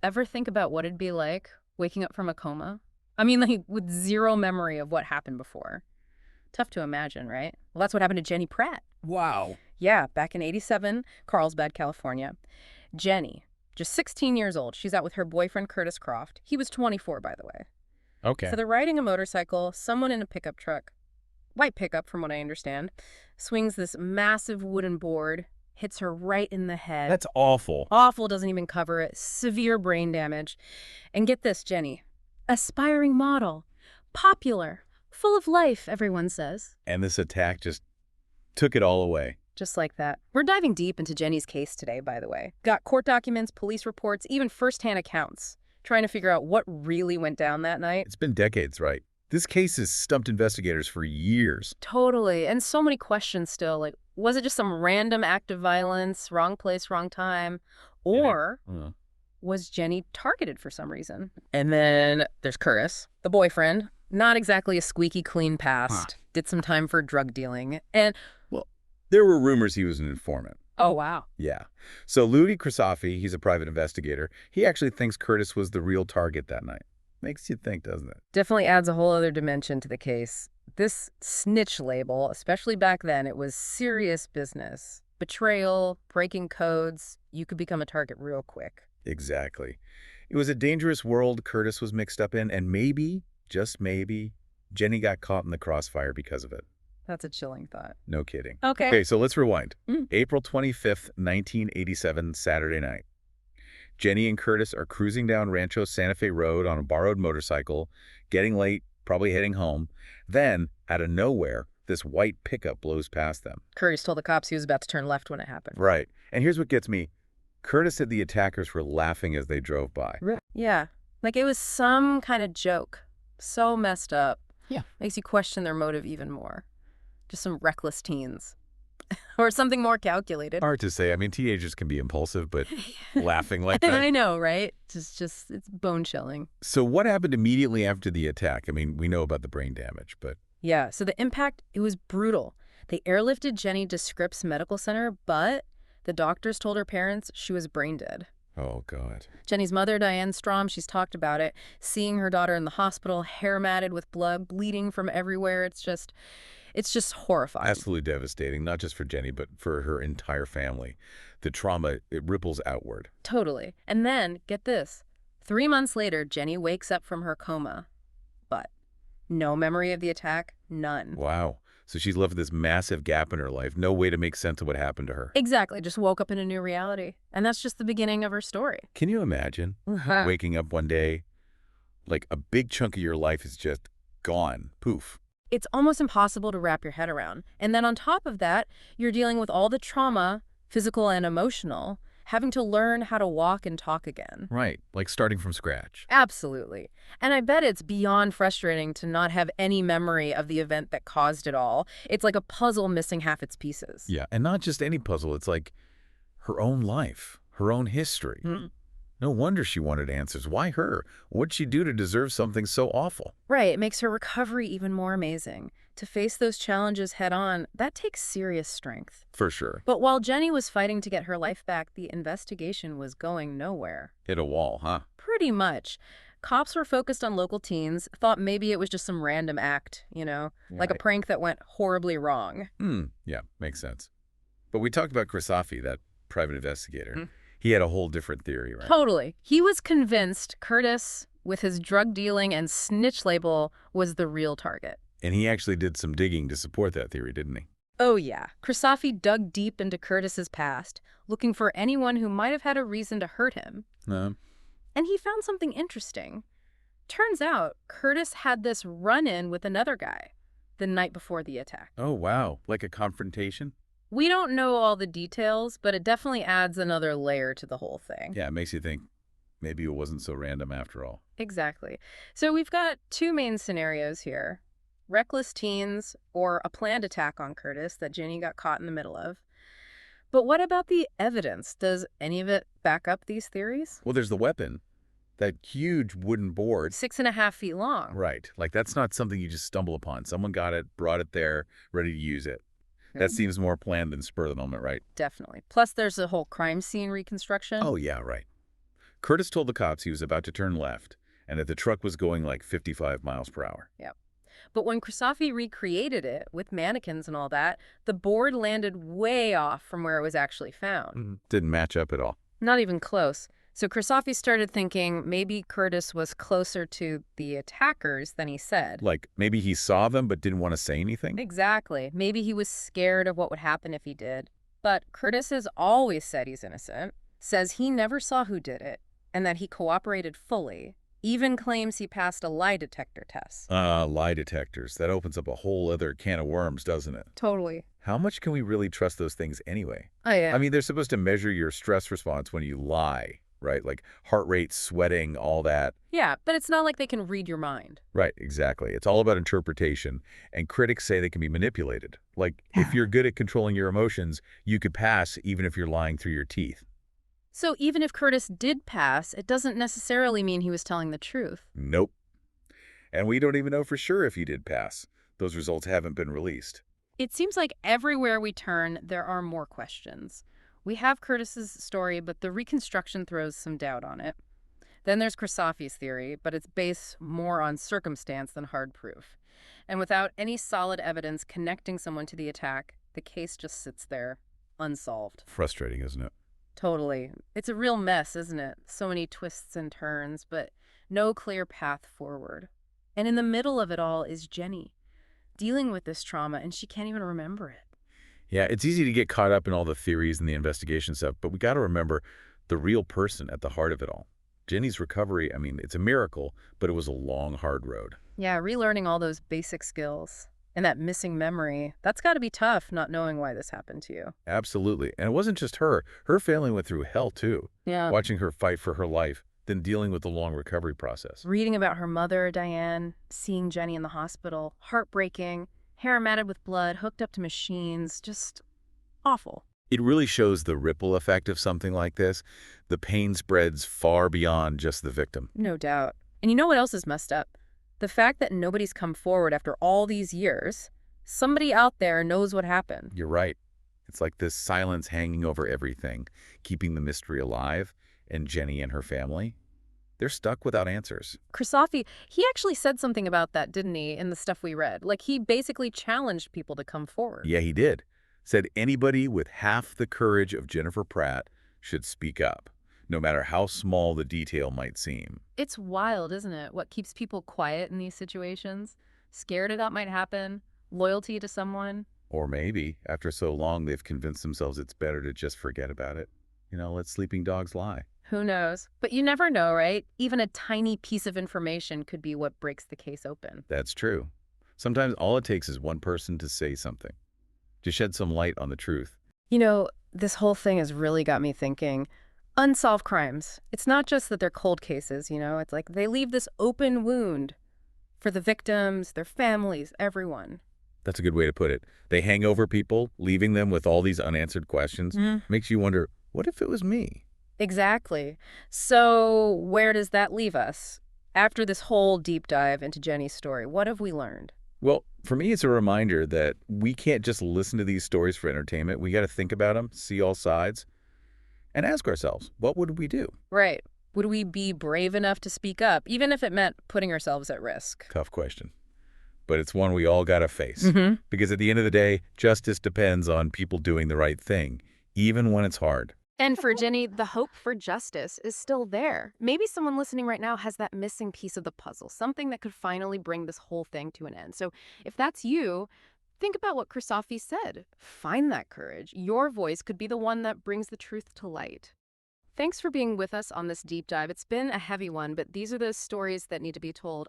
Ever think about what it'd be like waking up from a coma? I mean, like, with zero memory of what happened before. Tough to imagine, right? Well, that's what happened to Jenny Pratt. Wow. Yeah, back in '87, Carlsbad, California. Jenny, just 16 years old. She's out with her boyfriend, Curtis Croft. He was 24, by the way. So Okay. they're riding a motorcycle. Someone in a pickup truck, white pickup from what I understand, swings this massive wooden board, hits her right in the head. That's awful. Awful, doesn't even cover it. Severe brain damage. And get this, Jenny. Aspiring model. Popular. Full of life, everyone says. And this attack just took it all away. Just like that. We're diving deep into Jenny's case today, by the way. Got court documents, police reports, even first-hand accounts. Trying to figure out what really went down that night. It's been decades, right? This case has stumped investigators for years. Totally. And so many questions still. Like, was it just some random act of violence, wrong place, wrong time? Or was Jenny targeted for some reason? And then there's Curtis, the boyfriend. Not exactly a squeaky clean past. Did some time for drug dealing. And, Well, there were rumors he was an informant. oh, wow. Yeah. So Louis Crisafi, he's a private investigator. He actually thinks Curtis was the real target that night. Makes you think, doesn't it? Definitely adds a whole other dimension to the case. This snitch label, especially back then, it was serious business. Betrayal, breaking codes, you could become a target real quick. Exactly. It was a dangerous world Curtis was mixed up in, and maybe, just maybe, Jenny got caught in the crossfire because of it. That's a chilling thought. No kidding. Okay. Okay, so let's rewind. Mm. April 25th, 1987, Saturday night. Jenny and Curtis are cruising down Rancho Santa Fe Road on a borrowed motorcycle, getting late, probably heading home. Then, out of nowhere, this white pickup blows past them. Curtis told the cops he was about to turn left when it happened. Right. And here's what gets me. Curtis said the attackers were laughing as they drove by. Yeah. Like it was some kind of joke. So messed up. Yeah. Makes you question their motive even more. Just some reckless teens. Or something more calculated. Hard to say. I mean, teenagers can be impulsive, but laughing like that. I know, right? Just it's bone-chilling. So what happened immediately after the attack? I mean, we know about the brain damage, but... Yeah, so the impact, it was brutal. They airlifted Jenny to Scripps Medical Center, but the doctors told her parents she was brain dead. Oh, God. Jenny's mother, Diane Strom, she's talked about it, seeing her daughter in the hospital, hair matted with blood, bleeding from everywhere. It's just horrifying. Absolutely devastating, not just for Jenny, but for her entire family. The trauma, it ripples outward. Totally. And then, get this, 3 months later, Jenny wakes up from her coma. But no memory of the attack, none. Wow. So she's left with this massive gap in her life, no way to make sense of what happened to her. Exactly, just woke up in a new reality. And that's just the beginning of her story. Can you imagine waking up one day, like a big chunk of your life is just gone, poof? It's almost impossible to wrap your head around. And then on top of that, you're dealing with all the trauma, physical and emotional, having to learn how to walk and talk again. Right, like starting from scratch. Absolutely. And I bet it's beyond frustrating to not have any memory of the event that caused it all. It's like a puzzle missing half its pieces. Yeah, and not just any puzzle, it's like her own life, her own history. No wonder she wanted answers. Why her? What'd she do to deserve something so awful? Right, it makes her recovery even more amazing. To face those challenges head on, that takes serious strength. For sure. But while Jenny was fighting to get her life back, the investigation was going nowhere. Hit a wall, huh? Pretty much. Cops were focused on local teens, thought maybe it was just some random act, like a Right. prank that went horribly wrong. Yeah, makes sense. But we talked about Crisafi, that private investigator. He had a whole different theory, right? Totally. He was convinced Curtis, with his drug dealing and snitch label, was the real target. And he actually did some digging to support that theory, didn't he? Oh yeah. Crisafi dug deep into Curtis's past, looking for anyone who might have had a reason to hurt him. And he found something interesting. Turns out, Curtis had this run-in with another guy the night before the attack. Oh, wow. Like a confrontation? We don't know all the details, but it definitely adds another layer to the whole thing. Yeah, it makes you think maybe it wasn't so random after all. Exactly. So we've got two main scenarios here. Reckless teens or a planned attack on Curtis that Jenny got caught in the middle of. But what about the evidence? Does any of it back up these theories? Well, there's the weapon. That huge wooden board. 6.5 feet long. Right. Like, that's not something you just stumble upon. Someone got it, brought it there, ready to use it. That seems more planned than spur of the moment, right? Definitely. Plus, there's a whole crime scene reconstruction. Oh, yeah, right. Curtis told the cops he was about to turn left and that the truck was going like 55 miles per hour. Yep. But when Croft recreated it with mannequins and all that, the board landed way off from where it was actually found. Didn't match up at all. Not even close. So Croft started thinking maybe Curtis was closer to the attackers than he said. Like, maybe he saw them but didn't want to say anything? Exactly. Maybe he was scared of what would happen if he did. But Curtis has always said he's innocent, says he never saw who did it, and that he cooperated fully. Even claims he passed a lie detector test. Lie detectors. That opens up a whole other can of worms, doesn't it? Totally. How much can we really trust those things anyway? Oh, yeah. I mean, they're supposed to measure your stress response when you lie, right? Like heart rate, sweating, all that. Yeah, but it's not like they can read your mind. Right, exactly. It's all about interpretation, and critics say they can be manipulated. Like, if you're good at controlling your emotions, you could pass even if you're lying through your teeth. So even if Curtis did pass, it doesn't necessarily mean he was telling the truth. Nope. And we don't even know for sure if he did pass. Those results haven't been released. It seems like everywhere we turn, there are more questions. We have Curtis's story, but the reconstruction throws some doubt on it. Then there's Croft's theory, but it's based more on circumstance than hard proof. And without any solid evidence connecting someone to the attack, the case just sits there, unsolved. Frustrating, isn't it? Totally. It's a real mess, isn't it? So many twists and turns, but no clear path forward. And in the middle of it all is Jenny, dealing with this trauma, and she can't even remember it. Yeah, it's easy to get caught up in all the theories and the investigation stuff, but we got to remember the real person at the heart of it all. Jenny's recovery, I mean, it's a miracle, but it was a long, hard road. Yeah, relearning all those basic skills. And that missing memory, that's got to be tough, not knowing why this happened to you. Absolutely. And it wasn't just her. Her family went through hell, too. Yeah. Watching her fight for her life, then dealing with the long recovery process. Reading about her mother, Diane, seeing Jenny in the hospital, heartbreaking, hair matted with blood, hooked up to machines, just awful. It really shows the ripple effect of something like this. The pain spreads far beyond just the victim. No doubt. And you know what else is messed up? The fact that nobody's come forward after all these years. Somebody out there knows what happened. You're right. It's like this silence hanging over everything, keeping the mystery alive. And Jenny and her family, they're stuck without answers. Croft, he actually said something about that, didn't he, in the stuff we read? Like, he basically challenged people to come forward. Yeah, he did. Said anybody with half the courage of Jennifer Pratt should speak up, no matter how small the detail might seem. It's wild, isn't it? What keeps people quiet in these situations? Scared of that might happen? Loyalty to someone? Or maybe, after so long, they've convinced themselves it's better to just forget about it. You know, let sleeping dogs lie. Who knows? But you never know, right? Even a tiny piece of information could be what breaks the case open. That's true. Sometimes all it takes is one person to say something, to shed some light on the truth. You know, this whole thing has really got me thinking. Unsolved crimes. It's not just that they're cold cases, you know? It's like they leave this open wound for the victims, their families, everyone. That's a good way to put it. They hang over people, leaving them with all these unanswered questions. Makes you wonder, what if it was me? Exactly. So where does that leave us? After this whole deep dive into Jenny's story, what have we learned? Well, for me, it's a reminder that we can't just listen to these stories for entertainment. We got to think about them, see all sides, and ask ourselves, what would we do? Right. Would we be brave enough to speak up, even if it meant putting ourselves at risk? Tough question. But it's one we all got to face. Because at the end of the day, justice depends on people doing the right thing, even when it's hard. And for Jenny, the hope for justice is still there. Maybe someone listening right now has that missing piece of the puzzle, something that could finally bring this whole thing to an end. So if that's you, think about what Croft said. Find that courage. Your voice could be the one that brings the truth to light. Thanks for being with us on this deep dive. It's been a heavy one, but these are the stories that need to be told.